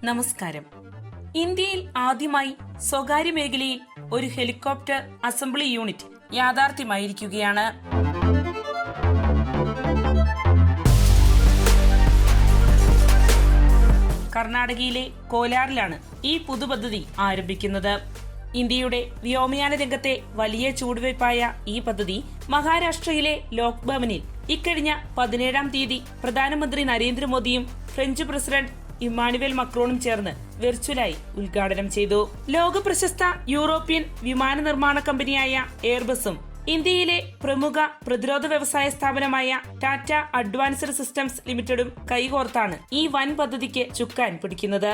നമസ്കാരം. ഇന്ത്യയിൽ ആദ്യമായി സ്വകാര്യ മേഖലയിൽ ഒരു ഹെലികോപ്റ്റർ അസംബ്ലി യൂണിറ്റ് യാഥാർത്ഥ്യമായിരിക്കുകയാണ്. കർണാടകയിലെ കോലാറിലാണ് ഈ പുതുപദ്ധതി ആരംഭിക്കുന്നത്. ഇന്ത്യയുടെ വ്യോമയാന രംഗത്തെ വലിയ ചുവടുവയ്പായ ഈ പദ്ധതി മഹാരാഷ്ട്രയിലെ ലോക് ഭവനിൽ ഇക്കഴിഞ്ഞ 17-ാം തീയതി പ്രധാനമന്ത്രി നരേന്ദ്രമോദിയും ഫ്രഞ്ച് പ്രസിഡന്റ് ഇമ്മാനുവേൽ മക്രോണും ചേർന്ന് വെർച്വലായി ഉദ്ഘാടനം ചെയ്തു. ലോക പ്രശസ്ത യൂറോപ്യൻ വിമാന നിർമ്മാണ കമ്പനിയായ എയർബസും ഇന്ത്യയിലെ പ്രമുഖ പ്രതിരോധ വ്യവസായ സ്ഥാപനമായ ടാറ്റ അഡ്വാൻസ്ഡ് സിസ്റ്റംസ് ലിമിറ്റഡും കൈകോർത്താണ് ഈ വൻ പദ്ധതിക്ക് ചുക്കാൻ പിടിക്കുന്നത്.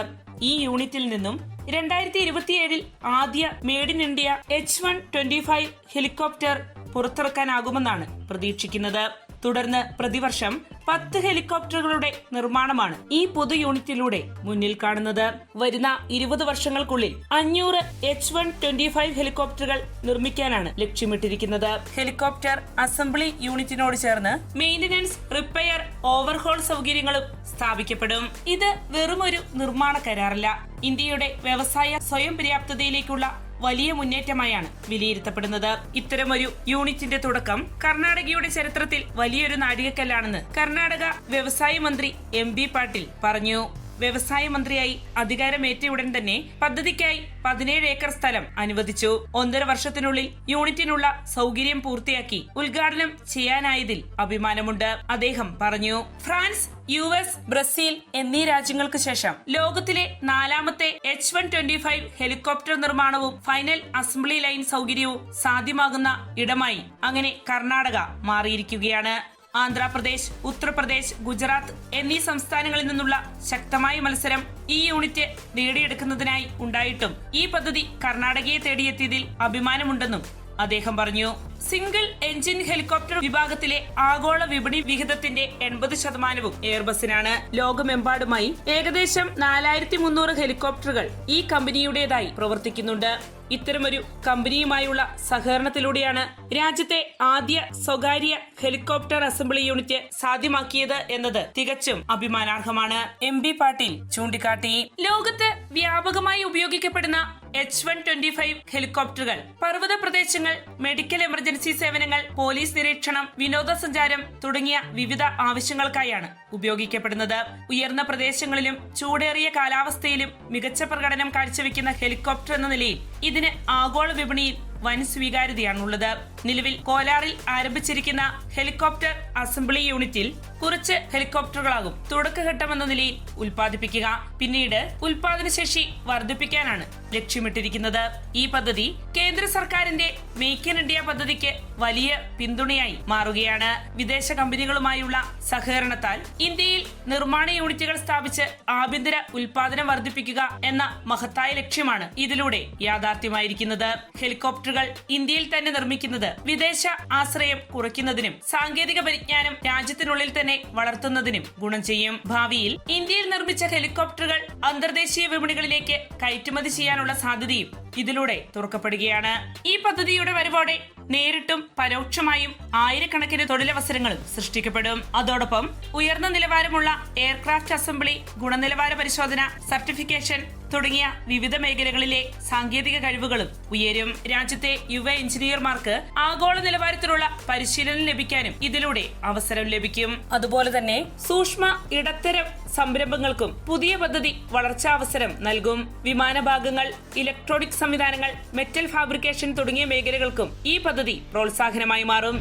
ഈ യൂണിറ്റിൽ നിന്നും 2027 ആദ്യ made in India H125 helicopter പുറത്തിറക്കാനാകുമെന്നാണ് പ്രതീക്ഷിക്കുന്നത്. തുടർന്ന് പ്രതിവർഷം 10 ഹെലികോപ്റ്ററുകളുടെ നിർമ്മാണമാണ് ഈ പൊതു യൂണിറ്റിലൂടെ മുന്നിൽ കാണുന്നത്. വരുന്ന 20 വർഷങ്ങൾക്കുള്ളിൽ 500 H125 ഹെലികോപ്റ്ററുകൾ നിർമ്മിക്കാനാണ് ലക്ഷ്യമിട്ടിരിക്കുന്നത്. ഹെലികോപ്റ്റർ അസംബ്ലി യൂണിറ്റിനോട് ചേർന്ന് മെയിന്റനൻസ്, റിപ്പയർ, ഓവർഹോൾ സൗകര്യങ്ങളും സ്ഥാപിക്കപ്പെടും. ഇത് വെറുമൊരു നിർമ്മാണ കരാറല്ല, ഇന്ത്യയുടെ വ്യവസായ സ്വയം പര്യാപ്തതയിലേക്കുള്ള വലിയ മുന്നേറ്റമായാണ് വിലയിരുത്തപ്പെടുന്നത്. ഇത്തരമൊരു യൂണിറ്റിന്റെ തുടക്കം കർണാടകയുടെ ചരിത്രത്തിൽ വലിയൊരു നാഴികക്കല്ലാണെന്ന് കർണാടക വ്യവസായ മന്ത്രി MB പാട്ടീൽ പറഞ്ഞു. വ്യവസായ മന്ത്രിയായി അധികാരമേറ്റ ഉടൻ തന്നെ പദ്ധതിക്കായി 17 ഏക്കർ സ്ഥലം അനുവദിച്ചു. 1.5 വർഷത്തിനുള്ളിൽ യൂണിറ്റിനുള്ള സൗകര്യം പൂർത്തിയാക്കി ഉദ്ഘാടനം ചെയ്യാനായതിൽ അഭിമാനമുണ്ട്, അദ്ദേഹം പറഞ്ഞു. ഫ്രാൻസ്, US, ബ്രസീൽ എന്നീ രാജ്യങ്ങൾക്ക് ശേഷം ലോകത്തിലെ 4ാമത്തെ H125 ഹെലികോപ്റ്റർ നിർമ്മാണവും ഫൈനൽ അസംബ്ലി ലൈൻ സൗകര്യവും സാധ്യമാകുന്ന ഇടമായി അങ്ങനെ കർണാടക മാറിയിരിക്കുകയാണ്. ആന്ധ്രാപ്രദേശ്, ഉത്തർപ്രദേശ്, ഗുജറാത്ത് എന്നീ സംസ്ഥാനങ്ങളിൽ നിന്നുള്ള ശക്തമായ മത്സരം ഈ യൂണിറ്റ് നേടിയെടുക്കുന്നതിനായി ഉണ്ടായിട്ടും ഈ പദ്ധതി കർണാടകയെ തേടിയെത്തിയതിൽ അഭിമാനമുണ്ടെന്നും അദ്ദേഹം പറഞ്ഞു. സിംഗിൾ എഞ്ചിൻ ഹെലികോപ്റ്റർ വിഭാഗത്തിലെ ആഗോള വിപണി വിഹിതത്തിന്റെ 80% എയർബസിനാണ്. ലോകമെമ്പാടുമായി ഏകദേശം 4300 ഹെലികോപ്റ്ററുകൾ ഈ കമ്പനിയുടേതായി പ്രവർത്തിക്കുന്നുണ്ട്. ഇത്തരമൊരു കമ്പനിയുമായുള്ള സഹകരണത്തിലൂടെയാണ് രാജ്യത്തെ ആദ്യ സ്വകാര്യ ഹെലികോപ്റ്റർ അസംബ്ലി യൂണിറ്റ് സാധ്യമാക്കിയത് എന്നത് തികച്ചും അഭിമാനാർഹമാണ്, MB പാട്ടീൽ ചൂണ്ടിക്കാട്ടി. ലോകത്ത് വ്യാപകമായി ഉപയോഗിക്കപ്പെടുന്ന H125 ഹെലികോപ്റ്ററുകൾ പർവ്വത പ്രദേശങ്ങൾ, മെഡിക്കൽ എമർജൻസി സേവനങ്ങൾ, പോലീസ് നിരീക്ഷണം, വിനോദസഞ്ചാരം തുടങ്ങിയ വിവിധ ആവശ്യങ്ങൾക്കായാണ് ഉപയോഗിക്കപ്പെടുന്നത്. ഉയർന്ന പ്രദേശങ്ങളിലും ചൂടേറിയ കാലാവസ്ഥയിലും മികച്ച പ്രകടനം കാഴ്ചവെക്കുന്ന ഹെലികോപ്റ്റർ എന്ന നിലയിൽ ഇതിന് ആഗോള വിപണിയിൽ വൻ സ്വീകാര്യതയാണുള്ളത്. നിലവിൽ കോലാറിൽ ആരംഭിച്ചിരിക്കുന്ന ഹെലികോപ്റ്റർ അസംബ്ലി യൂണിറ്റിൽ കുറച്ച് ഹെലികോപ്റ്ററുകളാകും തുടക്കഘട്ടമെന്ന നിലയിൽ ഉൽപ്പാദിപ്പിക്കുക. പിന്നീട് ഉൽപാദനശേഷി വർദ്ധിപ്പിക്കാനാണ് ലക്ഷ്യമിട്ടിരിക്കുന്നത്. ഈ പദ്ധതി കേന്ദ്ര സർക്കാരിന്റെ മേക്ക് ഇൻ ഇന്ത്യ പദ്ധതിക്ക് വലിയ പിന്തുണയായി മാറുകയാണ്. വിദേശ കമ്പനികളുമായുള്ള സഹകരണത്താൽ ഇന്ത്യയിൽ നിർമ്മാണ യൂണിറ്റുകൾ സ്ഥാപിച്ച് ആഭ്യന്തര ഉൽപാദനം വർദ്ധിപ്പിക്കുക എന്ന മഹത്തായ ലക്ഷ്യമാണ് ഇതിലൂടെ യാഥാർത്ഥ്യമായിരിക്കുന്നത്. ഹെലികോപ്റ്ററുകൾ ഇന്ത്യയിൽ തന്നെ നിർമ്മിക്കുന്നത് വിദേശ ആശ്രയം കുറയ്ക്കുന്നതിനും സാങ്കേതിക പരിജ്ഞാനം രാജ്യത്തിനുള്ളിൽ തന്നെ വളർത്തുന്നതിനും ഗുണം ചെയ്യും. ഭാവിയിൽ ഇന്ത്യയിൽ നിർമ്മിച്ച ഹെലികോപ്റ്ററുകൾ അന്തർദേശീയ വിപണികളിലേക്ക് കയറ്റുമതി ചെയ്യാനുള്ള സാധ്യതയും ഇതിലൂടെ തുറക്കപ്പെടുകയാണ്. ഈ പദ്ധതിയുടെ വരവോടെ നേരിട്ടും പരോക്ഷമായും ആയിരക്കണക്കിന് തൊഴിലവസരങ്ങളും സൃഷ്ടിക്കപ്പെടും. അതോടൊപ്പം ഉയർന്ന നിലവാരമുള്ള എയർക്രാഫ്റ്റ് അസംബ്ലി, ഗുണനിലവാര പരിശോധന, സർട്ടിഫിക്കേഷൻ തുടങ്ങിയ വിവിധ മേഖലകളിലെ സാങ്കേതിക കഴിവുകളും ഉയരും. രാജ്യത്തെ യുവ എഞ്ചിനീയർമാർക്ക് ആഗോള നിലവാരത്തിലുള്ള പരിശീലനം ലഭിക്കാനും ഇതിലൂടെ അവസരം ലഭിക്കും. അതുപോലെ തന്നെ സൂക്ഷ്മ ഇടത്തരം സംരംഭങ്ങൾക്കും പുതിയ പദ്ധതി വളർച്ചാവസരം നൽകും. വിമാനഭാഗങ്ങൾ, ഇലക്ട്രോണിക് സംവിധാനങ്ങൾ, മെറ്റൽ ഫാബ്രിക്കേഷൻ തുടങ്ങിയ മേഖലകൾക്കും ഈ പദ്ധതി പ്രോത്സാഹനമായി മാറും.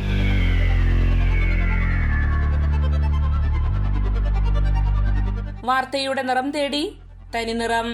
വാർത്തയുടെ നിറം തേടി തനി നിറം.